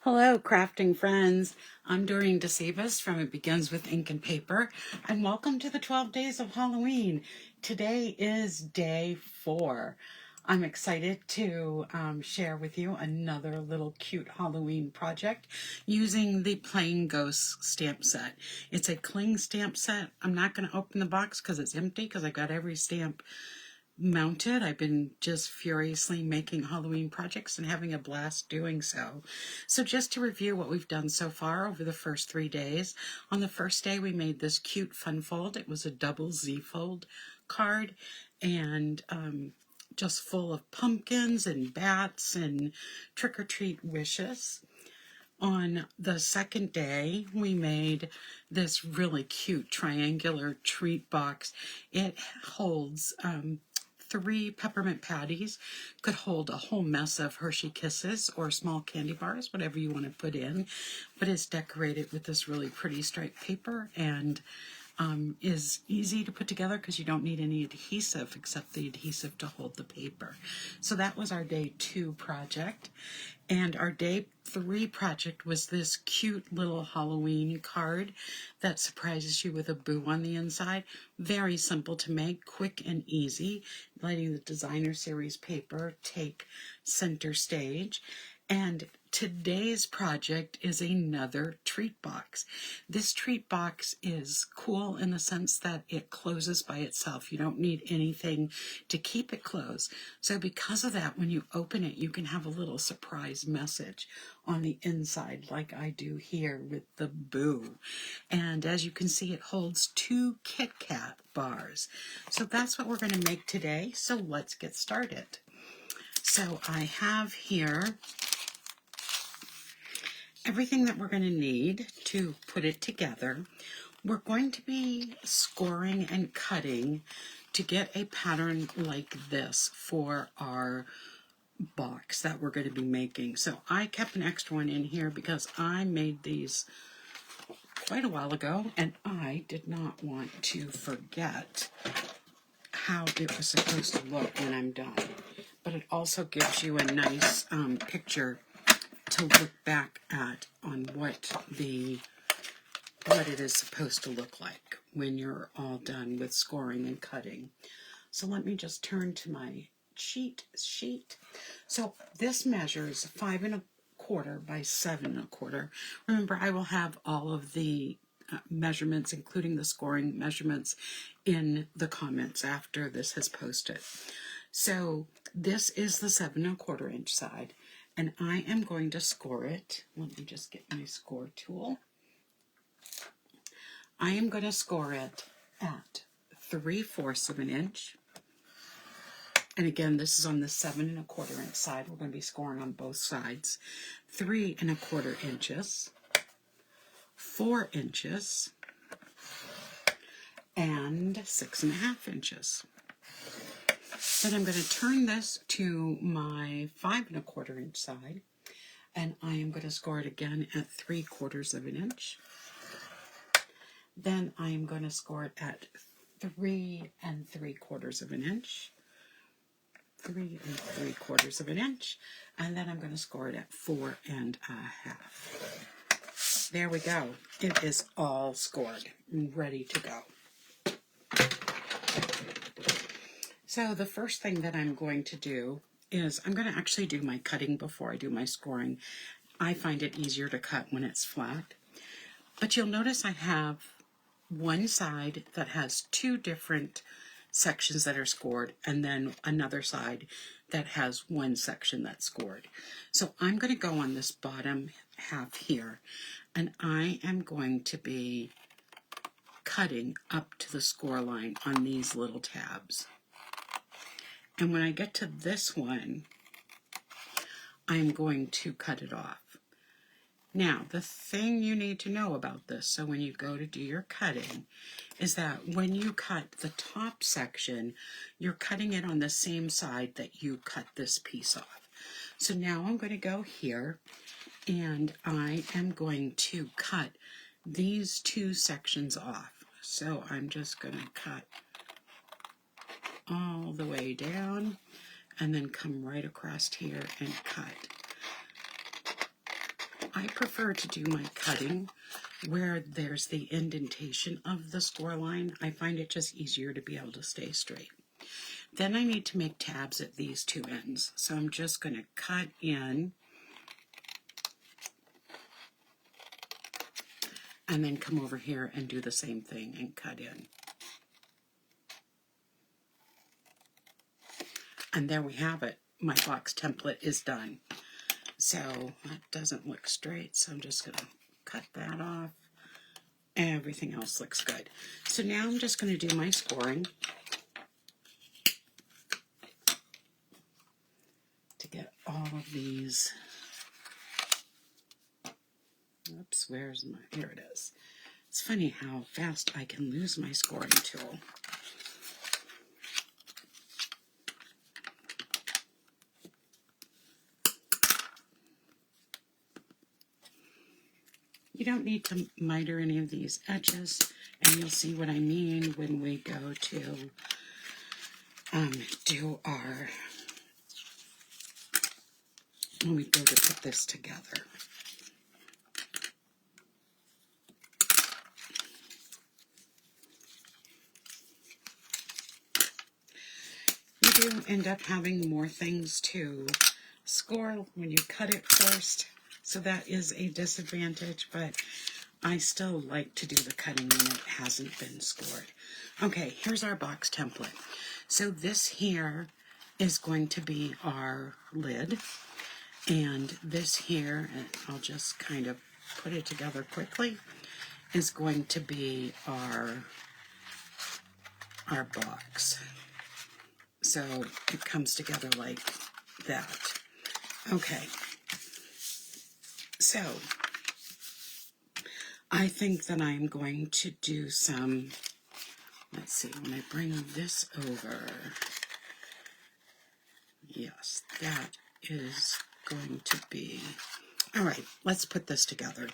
Hello, crafting friends. I'm Dorene Decibus from It Begins with Ink and Paper, and welcome to the 12 days of Halloween. Today is day 4. I'm excited to share with you another little cute Halloween project using the Plain Ghost stamp set. It's a cling stamp set. I'm not going to open the box because it's empty because I've got every stamp mounted. I've been just furiously making Halloween projects and having a blast doing so. So just to review what we've done so far over the first 3 days. On the first day we made this cute fun fold. It was a double Z fold card and just full of pumpkins and bats and trick-or-treat wishes. On the second day, we made this really cute triangular treat box. It holds 3 peppermint patties, could hold a whole mess of Hershey Kisses or small candy bars, whatever you want to put in, but it's decorated with this really pretty striped paper and is easy to put together because you don't need any adhesive except the adhesive to hold the paper. So that was our day 2 project. And our day 3 project was this cute little Halloween card that surprises you with a boo on the inside. Very simple to make, quick and easy, letting the designer series paper take center stage. And today's project is another treat box. This treat box is cool in the sense that it closes by itself. You don't need anything to keep it closed. So because of that, when you open it, you can have a little surprise message on the inside like I do here with the boo. And as you can see, it holds 2 Kit Kat bars. So that's what we're going to make today. So let's get started. So I have here everything that we're going to need to put it together. We're going to be scoring and cutting to get a pattern like this for our box that we're going to be making. So I kept an extra one in here because I made these quite a while ago and I did not want to forget how it was supposed to look when I'm done. But it also gives you a nice picture to look back at on what it is supposed to look like when you're all done with scoring and cutting. So let me just turn to my cheat sheet. So this measures 5 1/4 by 7 1/4. Remember, I will have all of the measurements, including the scoring measurements, in the comments after this has posted. So this is the 7 1/4 inch side. And I am going to score it. Let me just get my score tool. I am going to score it at 3/4 of an inch. And again, this is on the 7 1/4 inch side. We're going to be scoring on both sides. 3 1/4 inches, 4 inches, and 6 1/2 inches. Then I'm going to turn this to my 5 1/4 inch side, and I am going to score it again at 3/4 of an inch. Then I am going to score it at 3 3/4 of an inch, 3 3/4 of an inch, and then I'm going to score it at 4 1/2. There we go. It is all scored and ready to go. So the first thing that I'm going to do is I'm going to actually do my cutting before I do my scoring. I find it easier to cut when it's flat. But you'll notice I have one side that has 2 different sections that are scored and then another side that has 1 section that's scored. So I'm going to go on this bottom half here and I am going to be cutting up to the score line on these little tabs. And when I get to this one, I'm going to cut it off. Now, the thing you need to know about this, so when you go to do your cutting, is that when you cut the top section, you're cutting it on the same side that you cut this piece off. So now I'm going to go here, and I am going to cut these 2 sections off. So I'm just going to cut all the way down and then come right across here and cut. I prefer to do my cutting where there's the indentation of the score line. I find it just easier to be able to stay straight. Then I need to make tabs at these two ends. So I'm just going to cut in and then come over here and do the same thing and cut in. And there we have it. My box template is done. So that doesn't look straight, so I'm just going to cut that off. Everything else looks good. So now I'm just going to do my scoring to get all of these. Oops, where's my, here it is. It's funny how fast I can lose my scoring tool. You don't need to miter any of these edges, and you'll see what I mean when we go to when we go to put this together. You do end up having more things to score when you cut it first. So that is a disadvantage, but I still like to do the cutting when it hasn't been scored. Okay, here's our box template. So this here is going to be our lid, and this here, and I'll just kind of put it together quickly, is going to be our box. So it comes together like that. Okay. So, I think that I'm going to do some, let's see, when I bring this over, yes, that is going to be, all right, let's put this together.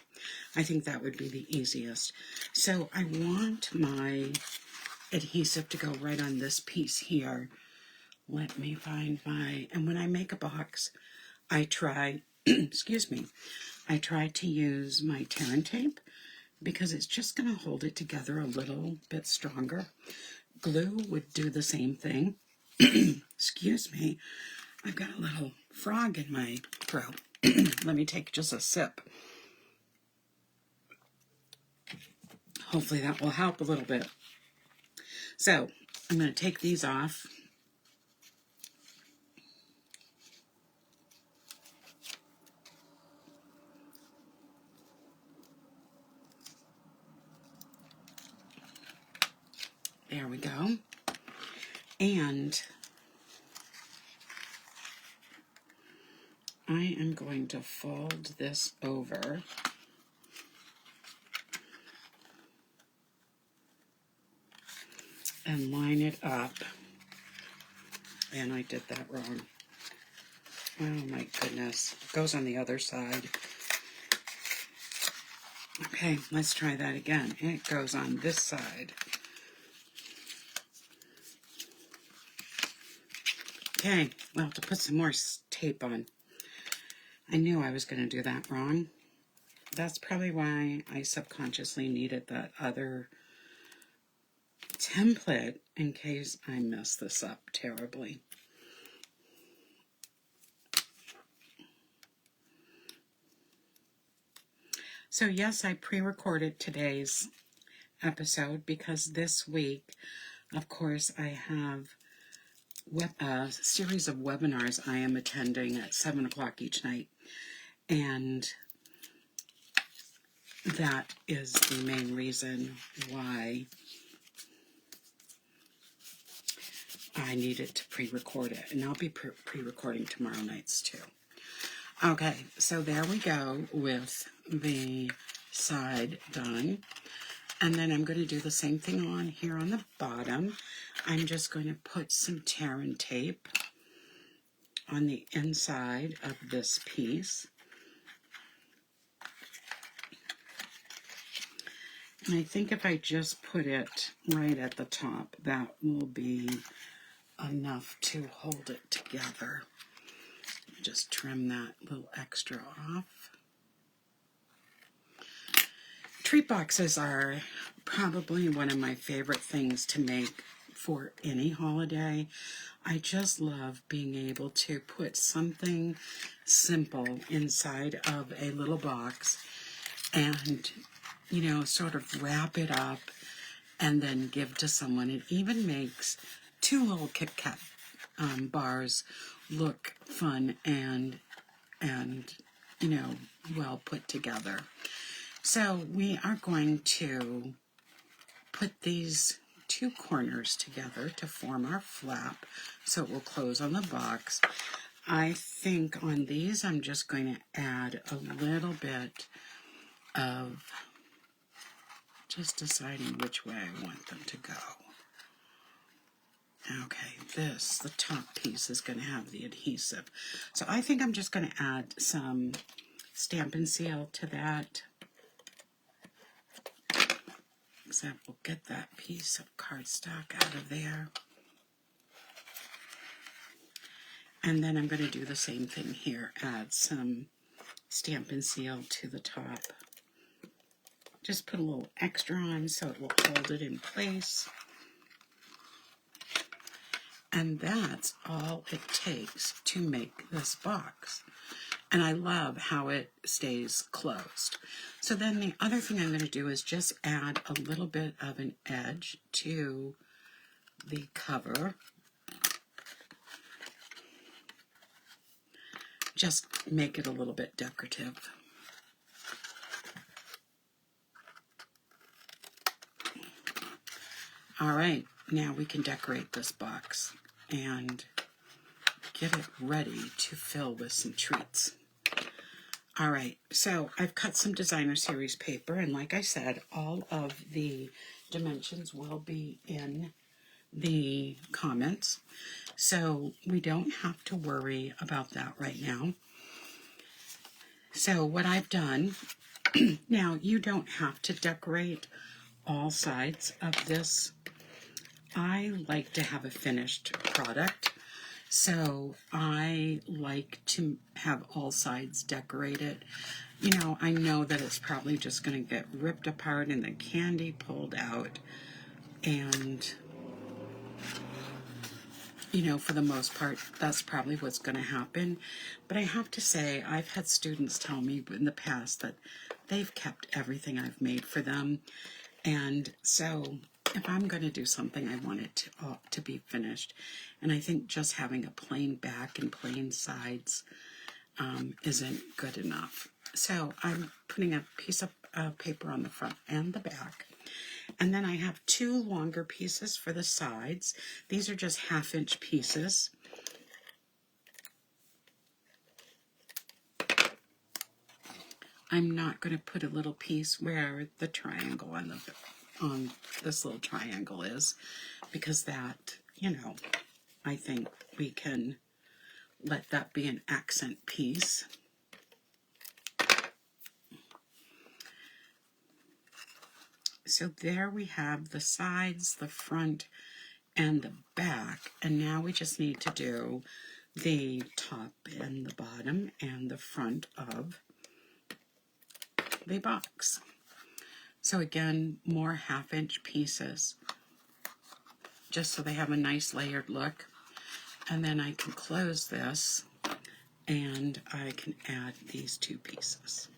I think that would be the easiest. So, I want my adhesive to go right on this piece here. Let me find my, and when I make a box, I try, excuse me, I try to use my tear and tape because it's just going to hold it together a little bit stronger. Glue would do the same thing. Excuse me, I've got a little frog in my throat. Let me take just a sip. Hopefully that will help a little bit. So I'm going to take these off. There we go. And I am going to fold this over and line it up. And I did that wrong. Oh my goodness. It goes on the other side. Okay, let's try that again. It goes on this side. Okay, we'll have to put some more tape on. I knew I was going to do that wrong. That's probably why I subconsciously needed that other template in case I mess this up terribly. So yes, I pre-recorded today's episode because this week, of course, I have a series of webinars I am attending at 7 o'clock each night, and that is the main reason why I needed to pre-record it, and I'll be pre-recording tomorrow nights too. Okay, so there we go with the side done. And then I'm going to do the same thing on here on the bottom. I'm just going to put some tear and tape on the inside of this piece. And I think if I just put it right at the top, that will be enough to hold it together. Just trim that little extra off. Treat boxes are probably one of my favorite things to make for any holiday. I just love being able to put something simple inside of a little box and, you know, sort of wrap it up and then give to someone. It even makes 2 little Kit Kat bars look fun and you know, well put together. So we are going to put these 2 corners together to form our flap so it will close on the box. I think on these I'm just going to add a little bit of just deciding which way I want them to go. Okay, the top piece is going to have the adhesive. So I think I'm just going to add some Stampin' Seal to that. So we'll get that piece of cardstock out of there. And then I'm going to do the same thing here. Add some Stampin' Seal to the top. Just put a little extra on so it will hold it in place. And that's all it takes to make this box. And I love how it stays closed. So then the other thing I'm going to do is just add a little bit of an edge to the cover. Just make it a little bit decorative. All right, now we can decorate this box and get it ready to fill with some treats. All right, so I've cut some designer series paper, and like I said, all of the dimensions will be in the comments, so we don't have to worry about that right now. So what I've done, now you don't have to decorate all sides of this. I like to have a finished product. So I like to have all sides decorated. You know, I know that it's probably just going to get ripped apart and the candy pulled out. And, you know, for the most part, that's probably what's going to happen. But I have to say, I've had students tell me in the past that they've kept everything I've made for them. And so if I'm going to do something, I want it to be finished. And I think just having a plain back and plain sides isn't good enough. So I'm putting a piece of paper on the front and the back. And then I have 2 longer pieces for the sides. These are just 1/2-inch pieces. I'm not going to put a little piece where the triangle on this little triangle is, because that, you know, I think we can let that be an accent piece. So there we have the sides, the front, and the back. And now we just need to do the top and the bottom and the front of the box. So again, more 1/2-inch pieces, just so they have a nice layered look. And then I can close this and I can add these 2 pieces.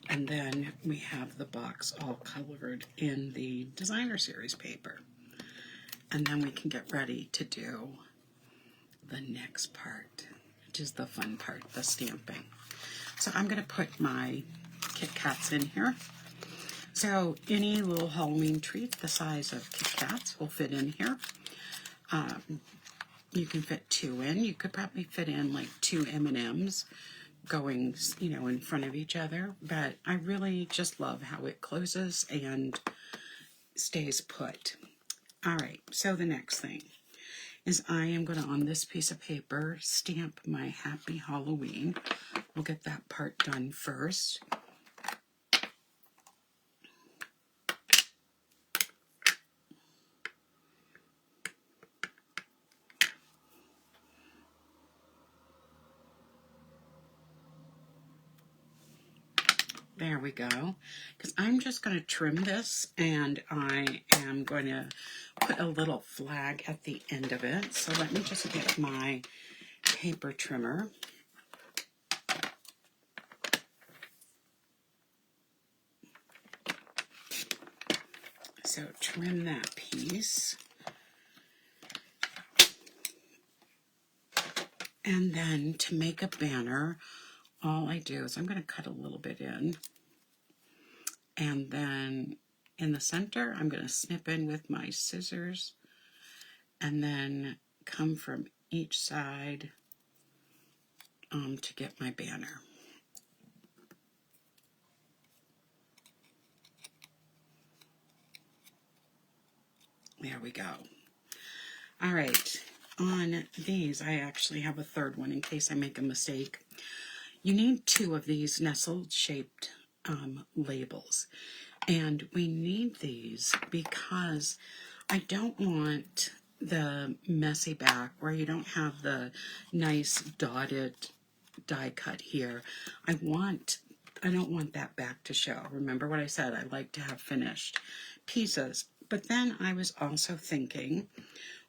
And then we have the box all colored in the designer series paper. And then we can get ready to do the next part, which is the fun part, the stamping. So I'm going to put my Kit Kats in here. So any little Halloween treat the size of Kit Kats will fit in here. You can fit 2 in. You could probably fit in like 2 M&Ms going, you know, in front of each other. But I really just love how it closes and stays put. All right, so the next thing is I am going to, on this piece of paper, stamp my Happy Halloween. We'll get that part done first. There we go. Because I'm just going to trim this, and I am going to put a little flag at the end of it. So let me just get my paper trimmer. So trim that piece. And then to make a banner, all I do is I'm going to cut a little bit in. And then in the center, I'm going to snip in with my scissors. And then come from each side to get my banner. There we go. All right, on these, I actually have a third one in case I make a mistake. You need 2 of these nestle-shaped labels. And we need these because I don't want the messy back where you don't have the nice dotted die cut here. I don't want that back to show. Remember what I said, I like to have finished pieces. But then I was also thinking,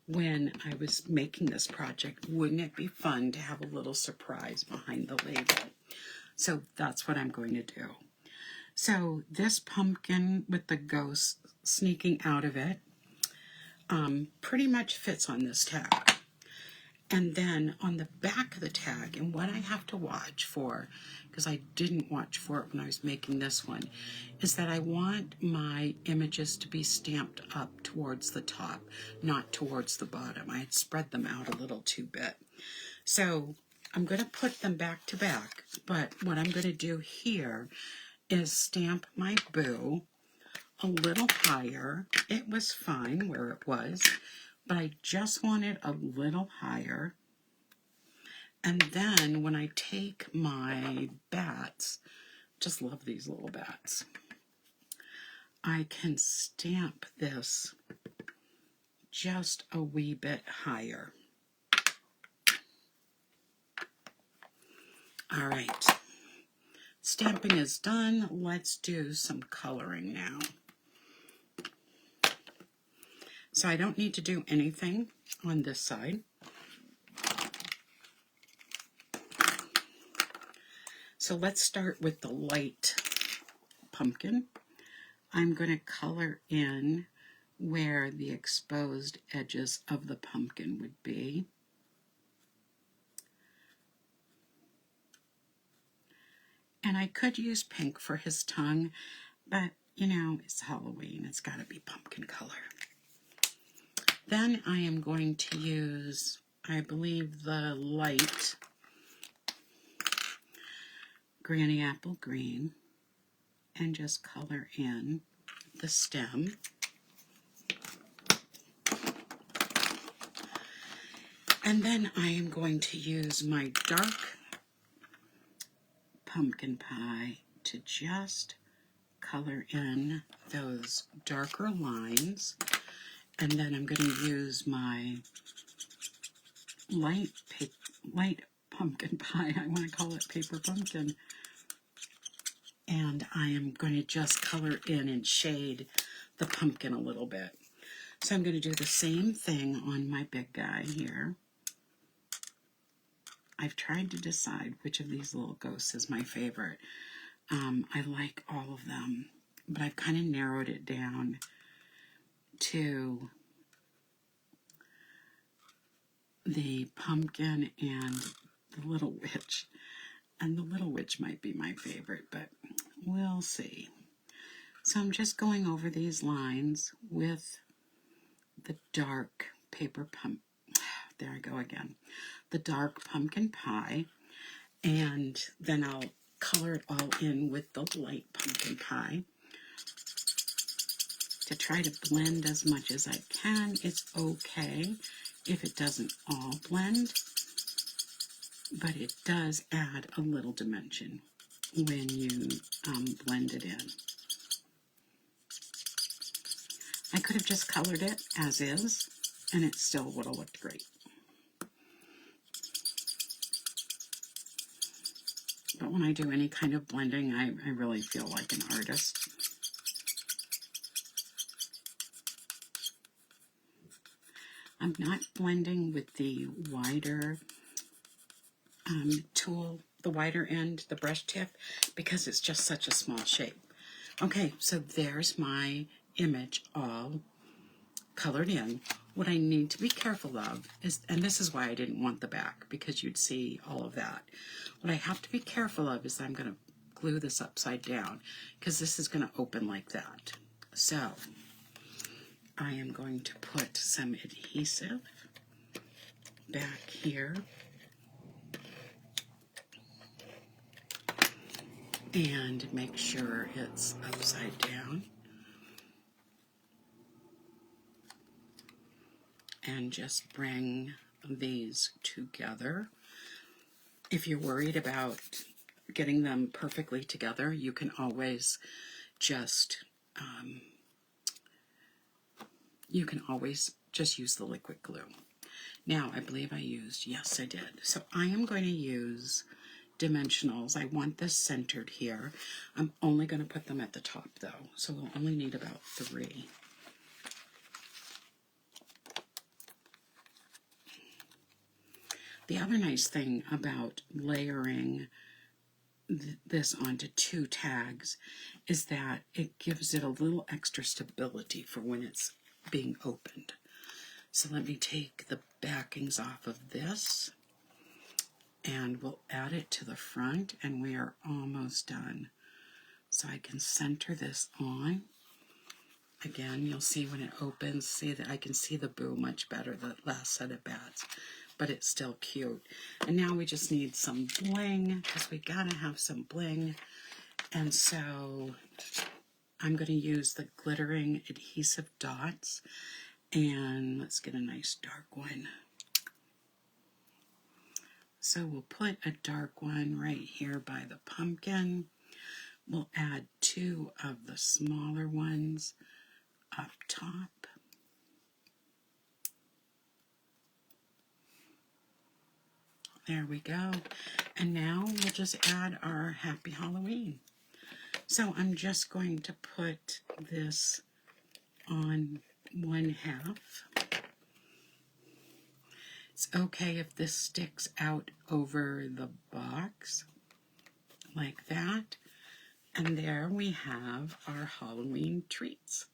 when I was making this project, wouldn't it be fun to have a little surprise behind the label? So that's what I'm going to do. So this pumpkin with the ghost sneaking out of it pretty much fits on this tag. And then on the back of the tag, and what I have to watch for, because I didn't watch for it when I was making this one, is that I want my images to be stamped up towards the top, not towards the bottom. I had spread them out a little too bit. So I'm going to put them back to back, but what I'm going to do here is stamp my boo a little higher. It was fine where it was, but I just want it a little higher. And then when I take my bats, just love these little bats, I can stamp this just a wee bit higher. All right, stamping is done. Let's do some coloring now. So I don't need to do anything on this side. So let's start with the light pumpkin. I'm going to color in where the exposed edges of the pumpkin would be. And I could use pink for his tongue, but you know, it's Halloween, it's got to be pumpkin color. Then I am going to use, I believe, the light Granny Apple Green and just color in the stem. And then I am going to use my dark pumpkin pie to just color in those darker lines. And then I'm going to use my light pumpkin pie. I want to call it paper pumpkin. And I am going to just color in and shade the pumpkin a little bit. So I'm going to do the same thing on my big guy here. I've tried to decide which of these little ghosts is my favorite. I like all of them, but I've kind of narrowed it down to the pumpkin and the little witch. And the little witch might be my favorite, but we'll see. So I'm just going over these lines with the dark paper there I go again. The dark pumpkin pie, and then I'll color it all in with the light pumpkin pie to try to blend as much as I can. It's okay if it doesn't all blend, but it does add a little dimension when you blend it in. I could have just colored it as is, and it still would have looked great. But when I do any kind of blending, I really feel like an artist. I'm not blending with the wider tool, the wider end, the brush tip, because it's just such a small shape. Okay, so there's my image all colored in. What I need to be careful of is, and this is why I didn't want the back, because you'd see all of that. What I have to be careful of is I'm going to glue this upside down, because this is going to open like that. So I am going to put some adhesive back here and make sure it's upside down. And just bring these together. If you're worried about getting them perfectly together, you can always just use the liquid glue. Now, I believe I used, yes I did. So I am going to use dimensionals. I want this centered here. I'm only going to put them at the top though, so we'll only need about 3. The other nice thing about layering this onto 2 tags is that it gives it a little extra stability for when it's being opened. So let me take the backings off of this and we'll add it to the front, and we are almost done. So I can center this on. Again, you'll see when it opens, see that I can see the boo much better, the last set of bats. But it's still cute. And now we just need some bling, because we gotta have some bling. And so I'm going to use the glittering adhesive dots, and let's get a nice dark one. So we'll put a dark one right here by the pumpkin. We'll add 2 of the smaller ones up top. There we go. And now we'll just add our Happy Halloween. So I'm just going to put this on 1/2. It's okay if this sticks out over the box like that. And there we have our Halloween treats.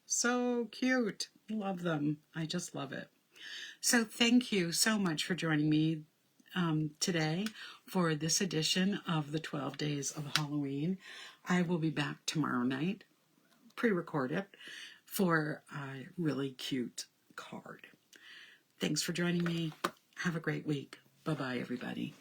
So cute. Love them. I just love it. So thank you so much for joining me today for this edition of the 12 Days of Halloween. I will be back tomorrow night, pre-recorded, for a really cute card. Thanks for joining me. Have a great week. Bye-bye, everybody.